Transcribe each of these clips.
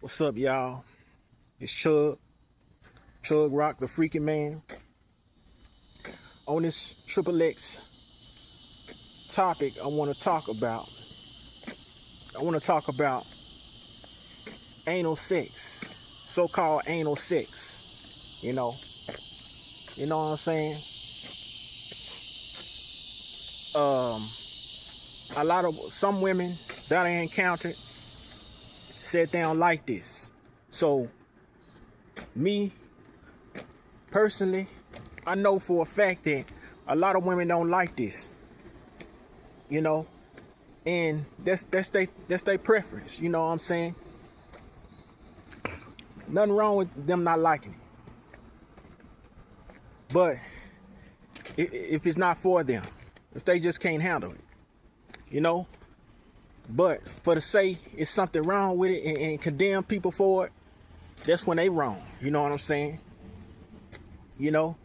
What's up, y'all? It's Chug Rock, the freaking man. On this Triple X topic, I want to talk about anal sex, so-called anal sex. You know what I'm saying? Some women that I encountered said they don't like this. So me personally, I know for a fact that a lot of women don't like this. And that's their preference. You know what I'm saying? Nothing wrong with them not liking it. But if it's not for them, if they just can't handle it, But for to say it's something wrong with it and condemn people for it, that's when they wrong. You know what I'm saying? You know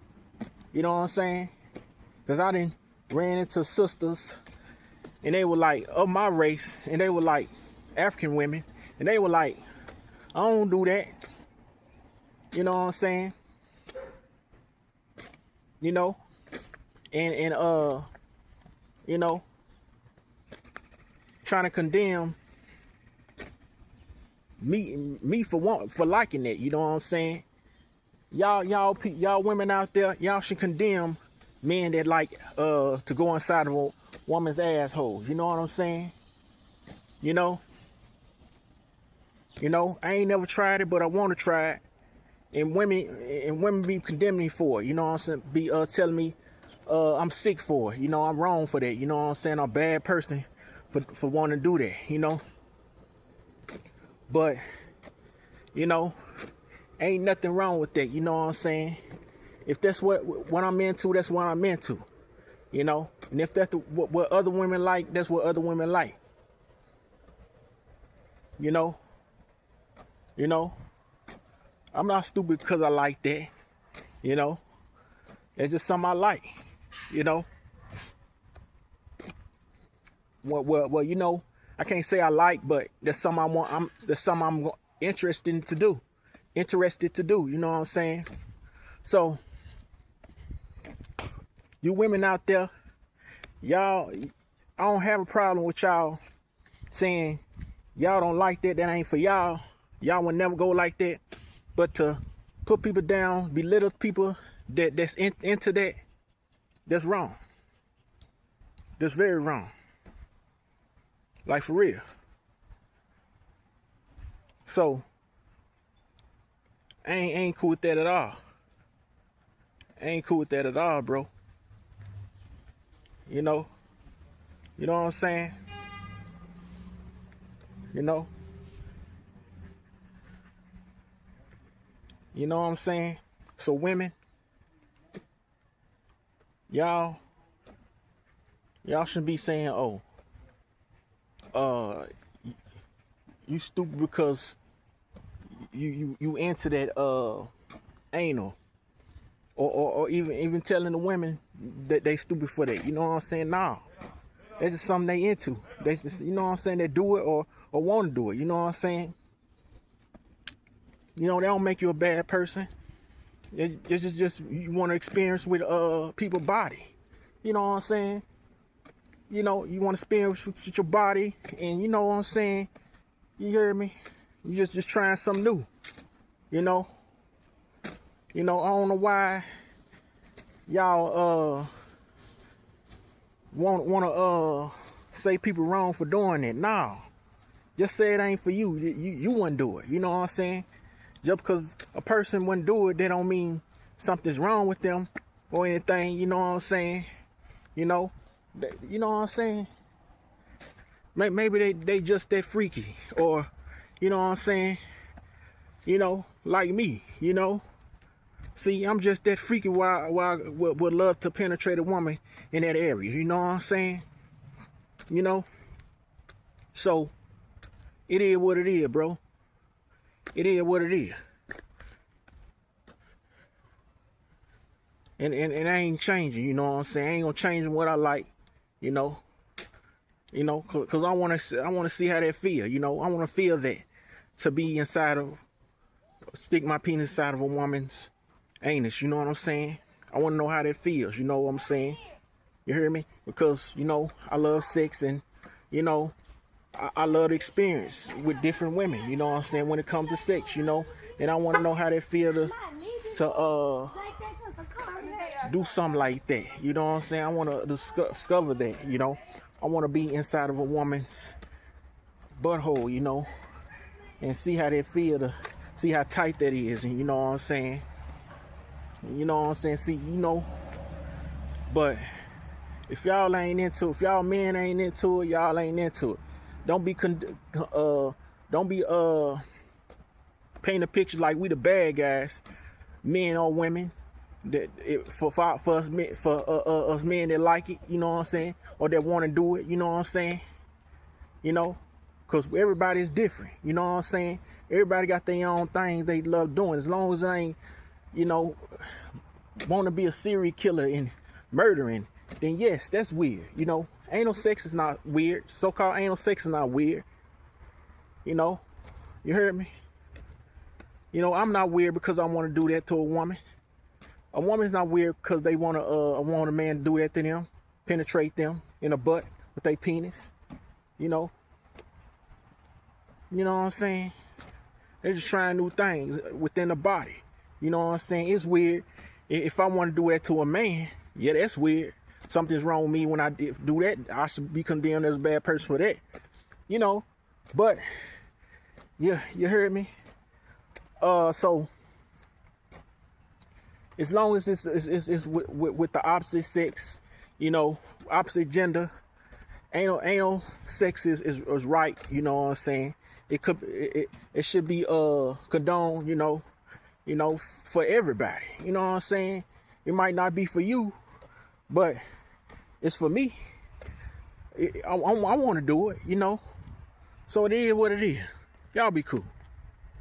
what I'm saying? Because I done ran into sisters and they were like of my race, and they were like African women, and they were like, I don't do that. You know what I'm saying? Trying to condemn me for liking it. You know what I'm saying? Y'all women out there, y'all should condemn men that like to go inside of a woman's asshole. You know what I'm saying? I ain't never tried it, but I want to try it. And women be condemning me for it. You know what I'm saying? Be telling me I'm sick for it. I'm wrong for that. You know what I'm saying? I'm a bad person for wanting to do that. But ain't nothing wrong with that. You know what I'm saying? If that's what I'm into, that's what I'm into. And if that's what other women like, that's what other women like. I'm not stupid because I like that. It's just something I like. Well, I can't say I like, but that's something I want. That's something I'm interested to do. You know what I'm saying? So, you women out there, y'all, I don't have a problem with y'all saying y'all don't like that. That ain't for y'all. Y'all will never go like that. But to put people down, belittle people that's into that, that's wrong. That's very wrong. Like, for real. So, I ain't cool with that at all. I ain't cool with that at all, bro. You know what I'm saying? You know what I'm saying? So women, y'all shouldn't be saying, oh, you stupid because you into that anal, or even telling the women that they stupid for that. You know what I'm saying? Nah, that's just something they into. They just, you know what I'm saying? They do it or want to do it. You know what I'm saying? They don't make you a bad person. It's just you want to experience with people's body. You know what I'm saying? You want to experience with your body, and you know what I'm saying? You hear me? You just trying something new. I don't know why y'all want to say people wrong for doing it. Nah, just say it ain't for you. You wouldn't do it. You know what I'm saying? Just because a person wouldn't do it, that don't mean something's wrong with them or anything. You know what I'm saying? You know what I'm saying? Maybe they just that freaky, or you know what I'm saying? Like me. See, I'm just that freaky. Why I would love to penetrate a woman in that area. You know what I'm saying? So it is what it is, bro. It is what it is. And I ain't changing, you know what I'm saying? I ain't gonna change what I like, cause I wanna see how that feel, I wanna feel that. to be stick my penis inside of a woman's anus. You know what I'm saying? I want to know how that feels. You know what I'm saying? You hear me? Because, you know, I love sex, and, you know, I love the experience with different women. You know what I'm saying? When it comes to sex, you know, and I want to know how they feel to do something like that. You know what I'm saying? I want to discover that. You know, I want to be inside of a woman's butthole. You know, and see how they feel, see how tight that is, and you know what I'm saying? You know what I'm saying? See, you know, but if y'all ain't into it, if y'all men ain't into it, y'all ain't into it. Don't be paint a picture like we the bad guys, men or women, for us men, us men that like it, you know what I'm saying, or that want to do it, you know what I'm saying, you know, because everybody is different, you know what I'm saying. Everybody got their own things they love doing. As long as I ain't, you know, want to be a serial killer and murdering, then yes, that's weird. You know, anal sex is not weird. So-called anal sex is not weird. You know, you heard me? You know, I'm not weird because I want to do that to a woman. A woman's not weird because they want a man to do that to them, penetrate them in the butt with their penis. You know what I'm saying? They're just trying new things within the body. You know what I'm saying? It's weird. If I want to do that to a man, yeah, that's weird. Something's wrong with me when I do that. I should be condemned as a bad person for that. You know, but yeah, you heard me. So as long as it's with the opposite sex, you know, opposite gender, anal sex is right. You know what I'm saying? It should be condoned. You know, for everybody. You know what I'm saying? It might not be for you, but it's for me. I want to do it, you know. So it is what it is. Y'all be cool.